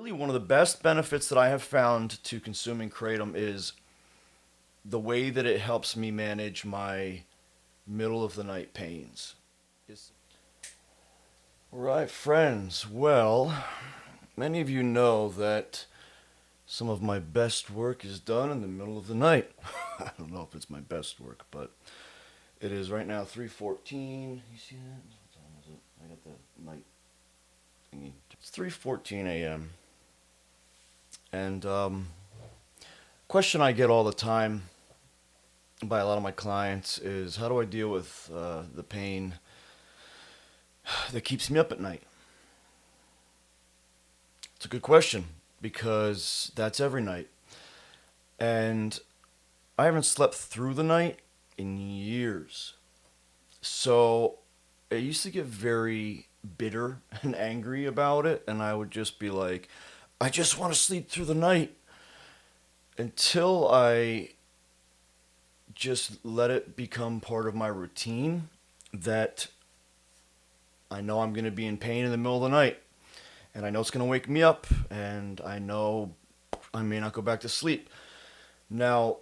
Really, one of the best benefits that I have found to consuming kratom is the way that it helps me manage my middle of the night pains. Right, friends. Well, many of you know that some of my best work is done in the middle of the night. I don't know if it's my best work, but it is right now 3:14. You see that? What time is it? I got the night thingy. It's 3:14 a.m. And question I get all the time by a lot of my clients is how do I deal with the pain that keeps me up at night? It's a good question because that's every night. And I haven't slept through the night in years. So I used to get very bitter and angry about it. And I would just be like, I just want to sleep through the night until I just let it become part of my routine that I know I'm going to be in pain in the middle of the night. And I know it's going to wake me up. And I know I may not go back to sleep. Now,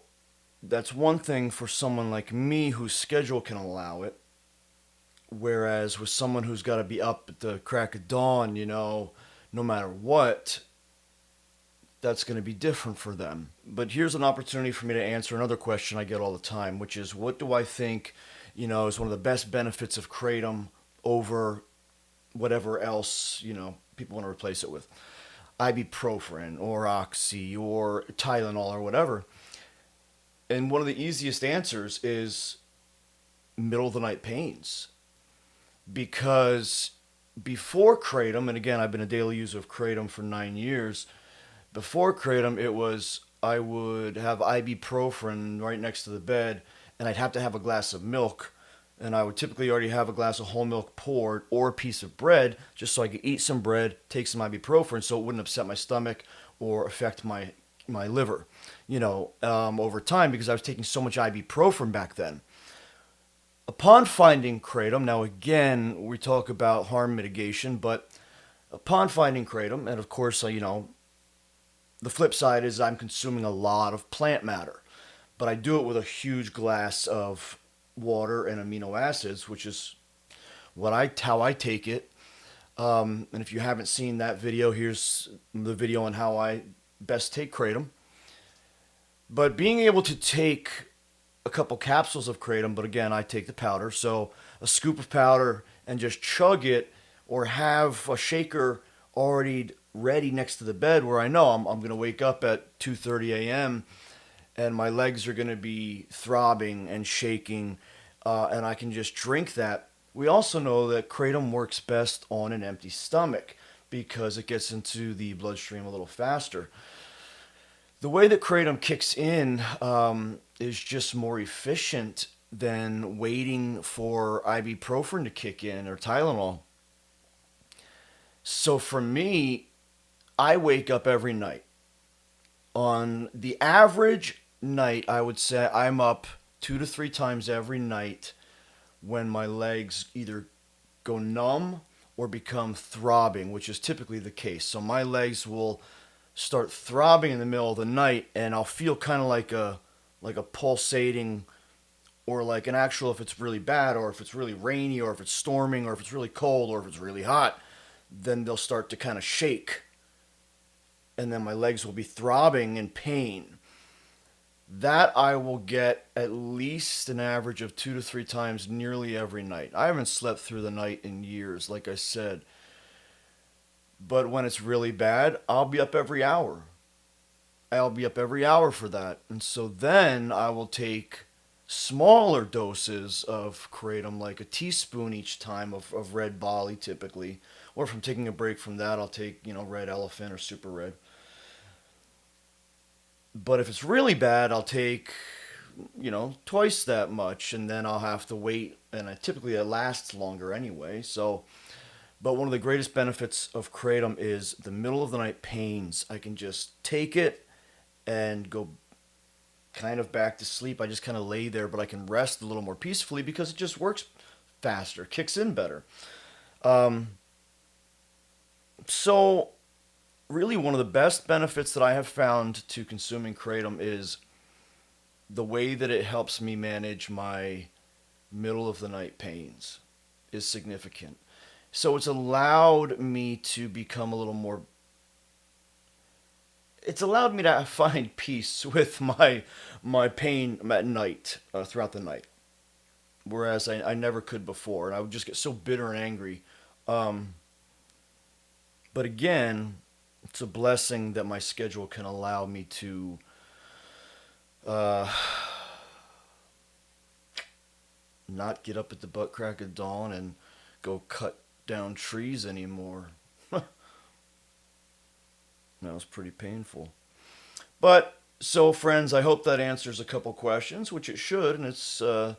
that's one thing for someone like me whose schedule can allow it. Whereas with someone who's got to be up at the crack of dawn, no matter what, that's going to be different for them. But here's an opportunity for me to answer another question I get all the time, which is what do I think, is one of the best benefits of kratom over whatever else, people want to replace it with. Ibuprofen or Oxy or Tylenol or whatever. And one of the easiest answers is middle of the night pains. Because before kratom, and again, I've been a daily user of kratom for 9 years. Before kratom, it was I would have ibuprofen right next to the bed, and I'd have to have a glass of milk, and I would typically already have a glass of whole milk poured or a piece of bread, just so I could eat some bread, take some ibuprofen, so it wouldn't upset my stomach or affect my liver. Over time because I was taking so much ibuprofen back then. Upon finding kratom, now again we talk about harm mitigation, but upon finding kratom, and of course, the flip side is I'm consuming a lot of plant matter, but I do it with a huge glass of water and amino acids, which is how I take it. And if you haven't seen that video, here's the video on how I best take kratom. But being able to take a couple capsules of kratom, but again, I take the powder, so a scoop of powder and just chug it, or have a shaker already ready next to the bed where I know I'm going to wake up at 2:30 a.m. and my legs are going to be throbbing and shaking, and I can just drink that. We also know that kratom works best on an empty stomach because it gets into the bloodstream a little faster. The way that kratom kicks in is just more efficient than waiting for ibuprofen to kick in or Tylenol. So for me, I wake up every night. On the average night, I would say I'm up 2 to 3 times every night when my legs either go numb or become throbbing, which is typically the case. So my legs will start throbbing in the middle of the night, and I'll feel kind of like a pulsating, or like an actual, if it's really bad, or if it's really rainy, or if it's storming, or if it's really cold, or if it's really hot, then they'll start to kind of shake, and then my legs will be throbbing in pain. That I will get at least an average of 2 to 3 times nearly every night. I haven't slept through the night in years, like I said. But when it's really bad, I'll be up every hour. I'll be up every hour for that. And so then I will take smaller doses of kratom, like a teaspoon each time of red Bali typically. Or if I'm taking a break from that, I'll take, red elephant or super red. But if it's really bad, I'll take, twice that much, and then I'll have to wait. And typically it lasts longer anyway. So, but one of the greatest benefits of kratom is the middle of the night pains. I can just take it and go kind of back to sleep. I just kind of lay there, but I can rest a little more peacefully because it just works faster, kicks in better. So really one of the best benefits that I have found to consuming Kratom is the way that it helps me manage my middle of the night pains is significant. So it's allowed me to become a little more, it's allowed me to find peace with my pain at night, throughout the night, whereas I never could before, and I would just get so bitter and angry. Um, but again, it's a blessing that my schedule can allow me to uh, not get up at the butt crack of dawn and go cut down trees anymore. That was pretty painful. But so, friends, I hope that answers a couple questions, which it should, and it's a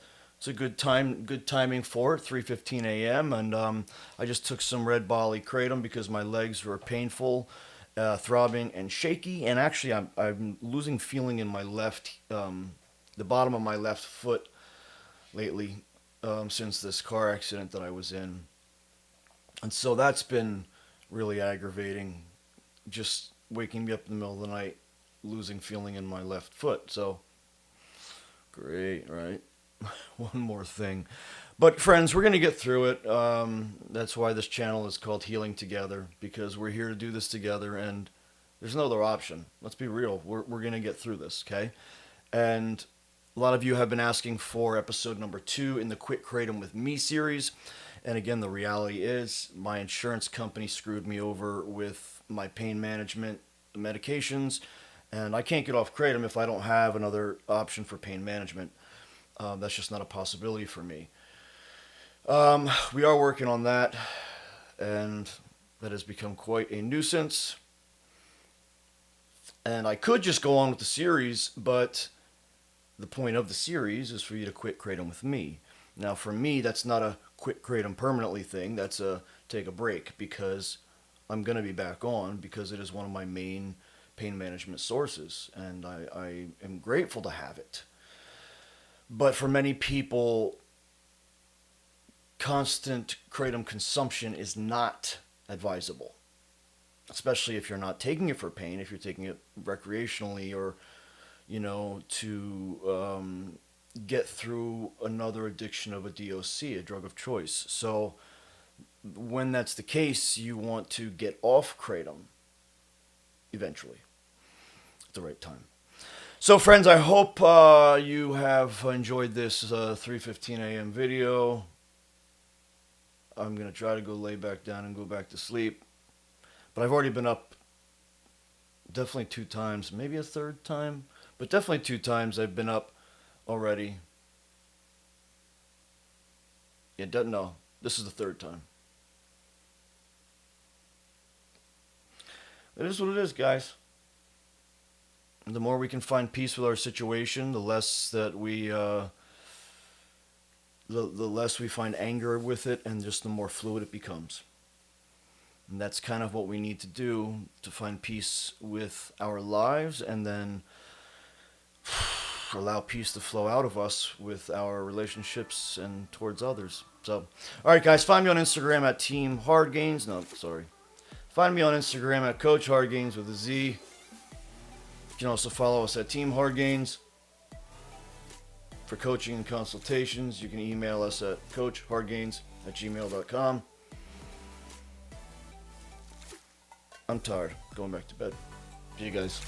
good timing for it, 3:15 a.m. And I just took some red Bali kratom because my legs were painful, throbbing, and shaky. And actually, I'm losing feeling in my left, the bottom of my left foot lately, since this car accident that I was in, and so that's been really aggravating. Just waking me up in the middle of the night, losing feeling in my left foot. So, great, right? One more thing. But, friends, we're going to get through it. That's why this channel is called Healing Together, because we're here to do this together, and there's no other option. Let's be real. We're going to get through this, okay? And a lot of you have been asking for episode number 2 in the Quit Kratom with Me series. And again, the reality is my insurance company screwed me over with my pain management medications, and I can't get off Kratom if I don't have another option for pain management. That's just not a possibility for me. We are working on that, and that has become quite a nuisance. And I could just go on with the series, but the point of the series is for you to quit Kratom with me. Now, for me, that's not a quit Kratom permanently thing. That's a take a break, because I'm going to be back on, because it is one of my main pain management sources, and I am grateful to have it. But for many people, constant Kratom consumption is not advisable, especially if you're not taking it for pain, if you're taking it recreationally, or, to get through another addiction of a DOC, a drug of choice. So when that's the case, you want to get off Kratom eventually at the right time. So, friends, I hope you have enjoyed this 3:15 a.m. video. I'm going to try to go lay back down and go back to sleep. But I've already been up definitely 2 times, maybe a third time, but definitely 2 times I've been up already. No, this is the 3rd time. It is what it is, guys. The more we can find peace with our situation, the less that we, the less we find anger with it, and just the more fluid it becomes. And that's kind of what we need to do to find peace with our lives, and then allow peace to flow out of us with our relationships and towards others. So, all right, guys, find me on Instagram at Team Hardgains. No, sorry. Find me on Instagram at Coach Hardgains with a Z. You can also follow us at Team Hardgains. For coaching and consultations, you can email us at coachhardgains@gmail.com. I'm tired. Going back to bed. See you guys.